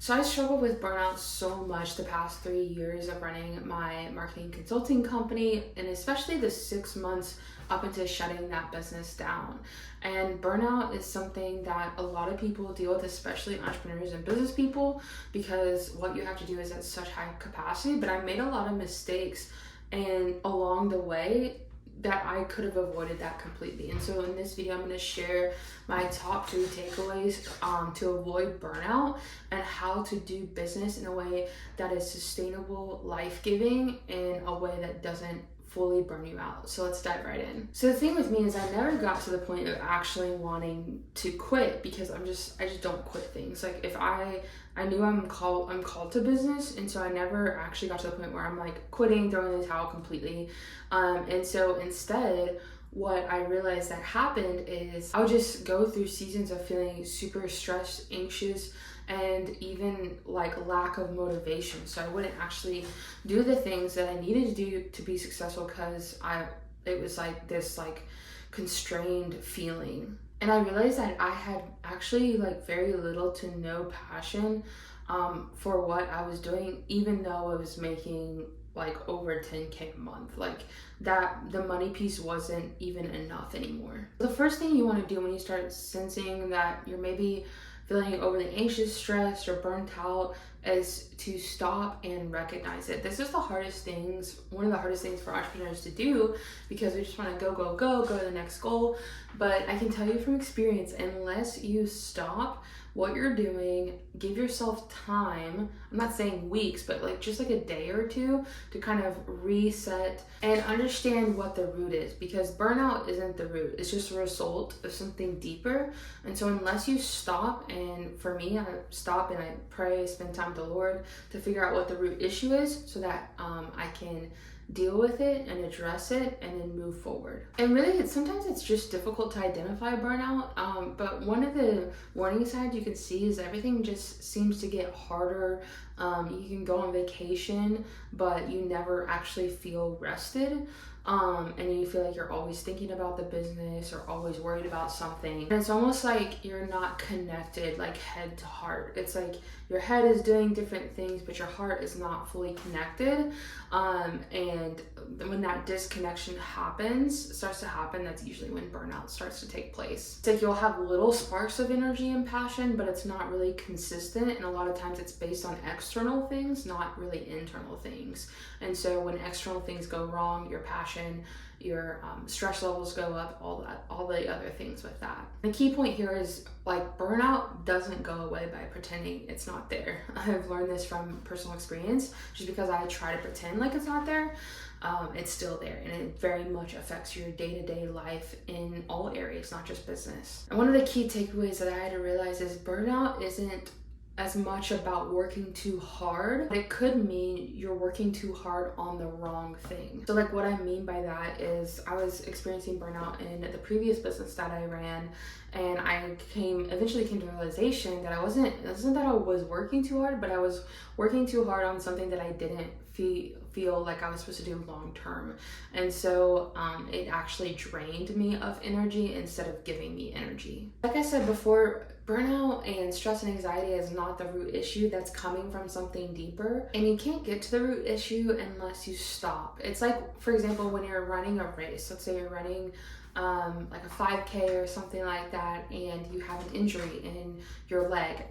So I struggled with burnout so much the past 3 years of running my marketing consulting company, and especially the 6 months up into shutting that business down. And burnout is something that a lot of people deal with, especially entrepreneurs and business people, because what you have to do is at such high capacity. But I made a lot of mistakes, and along the way, that I could have avoided that completely. And so in this video, I'm going to share my top 3 takeaways to avoid burnout and how to do business in a way that is sustainable, life-giving, in a way that doesn't fully burn you out. So let's dive right in. So the thing with me is I never got to the point of actually wanting to quit, because I just don't quit things. Like if I knew I'm called to business, and so I never actually got to the point where I'm like quitting, throwing in the towel completely. And so instead, what I realized that happened is I would just go through seasons of feeling super stressed, anxious, and even like lack of motivation. So I wouldn't actually do the things that I needed to do to be successful, because it was like this like constrained feeling. And I realized that I had actually like very little to no passion for what I was doing, even though I was making like over 10K a month. Like that, the money piece wasn't even enough anymore. The first thing you want to do when you start sensing that you're maybe feeling overly anxious, stressed, or burnt out is to stop and recognize it. This is one of the hardest things for entrepreneurs to do, because we just want to go to the next goal. But I can tell you from experience, unless you stop what you're doing, give yourself time, I'm not saying weeks, but like just like a day or two to kind of reset and understand what the root is, because burnout isn't the root, it's just a result of something deeper. And so unless you stop, and for me, I stop and I pray, spend time with the Lord to figure out what the root issue is, so that I can deal with it and address it and then move forward. And really, sometimes it's just difficult to identify burnout, but one of the warning signs you can see is everything just seems to get harder. You can go on vacation, but you never actually feel rested. And you feel like you're always thinking about the business or always worried about something. And it's almost like you're not connected, like head to heart. It's like your head is doing different things, but your heart is not fully connected. And when that disconnection starts to happen, that's usually when burnout starts to take place. It's like you'll have little sparks of energy and passion, but it's not really consistent. And a lot of times it's based on external things, not really internal things. And so when external things go wrong, your passion, your stress levels go up, all the other things with that. The key point here is like burnout doesn't go away by pretending it's not there. I've learned this from personal experience. Just because I try to pretend like it's not there, it's still there, and it very much affects your day-to-day life in all areas, not just business. And one of the key takeaways that I had to realize is burnout isn't as much about working too hard. It could mean you're working too hard on the wrong thing. So like what I mean by that is I was experiencing burnout in the previous business that I ran, and I eventually came to the realization that it wasn't that I was working too hard, but I was working too hard on something that I didn't feel like I was supposed to do long term. And so it actually drained me of energy instead of giving me energy. Like I said before, burnout and stress and anxiety is not the root issue. That's coming from something deeper, and you can't get to the root issue unless you stop. It's like, for example, when you're running a race, let's say you're running like a 5K or something like that, and you have an injury in your leg.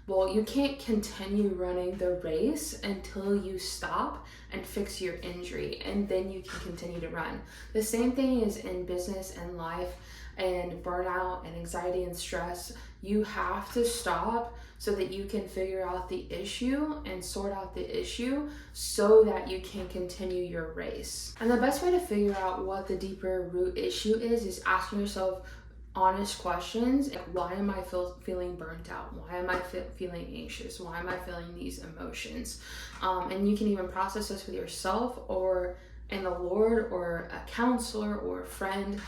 Well, you can't continue running the race until you stop and fix your injury, and then you can continue to run. The same thing is in business and life and burnout and anxiety and stress. You have to stop so that you can figure out the issue and sort out the issue so that you can continue your race. And the best way to figure out what the deeper root issue is asking yourself honest questions. Like, why am I feeling burnt out? Why am I feeling anxious? Why am I feeling these emotions? And you can even process this with yourself or in the Lord or a counselor or a friend,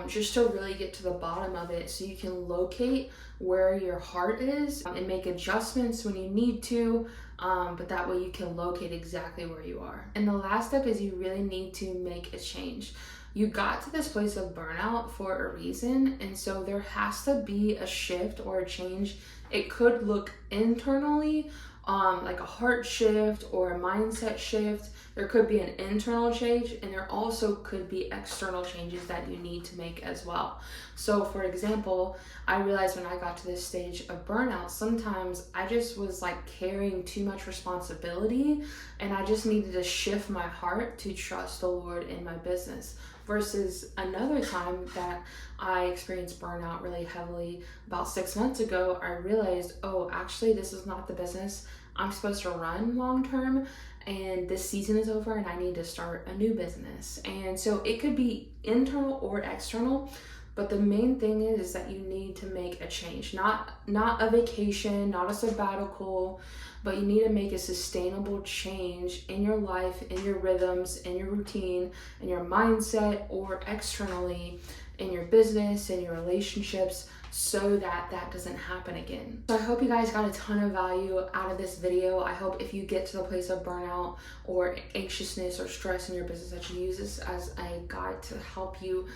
just to really get to the bottom of it, so you can locate where your heart is and make adjustments when you need to, but that way you can locate exactly where you are. And the last step is you really need to make a change. You got to this place of burnout for a reason, and so there has to be a shift or a change. It could look internally, like a heart shift or a mindset shift. There could be an internal change, and there also could be external changes that you need to make as well. So for example, I realized when I got to this stage of burnout, sometimes I just was like carrying too much responsibility, and I just needed to shift my heart to trust the Lord in my business. Versus another time that I experienced burnout really heavily, about 6 months ago, I realized, oh, actually, this is not the business I'm supposed to run long term, and this season is over and I need to start a new business. And so it could be internal or external, but the main thing is that you need to make a change, not a vacation, not a sabbatical, but you need to make a sustainable change in your life, in your rhythms, in your routine, in your mindset, or externally in your business, in your relationships, so that that doesn't happen again. So I hope you guys got a ton of value out of this video. I hope if you get to the place of burnout or anxiousness or stress in your business, that you use this as a guide to help you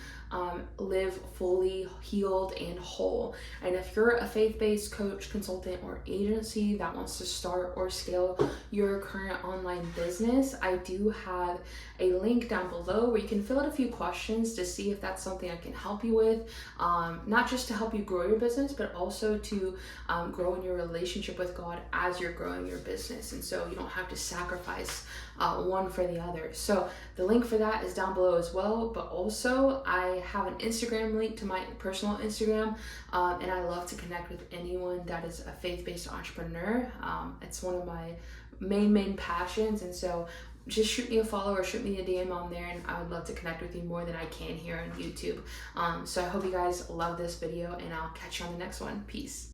live fully healed and whole. And if you're a faith-based coach, consultant, or agency that wants to start or scale your current online business, I do have a link down below where you can fill out a few questions to see if that's something I can help you with, not just to help you grow your business, but also to grow in your relationship with God as you're growing your business. And so you don't have to sacrifice one for the other. So the link for that is down below as well. But also I have an Instagram link to my personal Instagram, and I love to connect with anyone that is a faith-based entrepreneur. It's one of my main passions, and so just shoot me a follow or shoot me a DM on there, and I would love to connect with you more than I can here on YouTube. So I hope you guys love this video, and I'll catch you on the next one. Peace.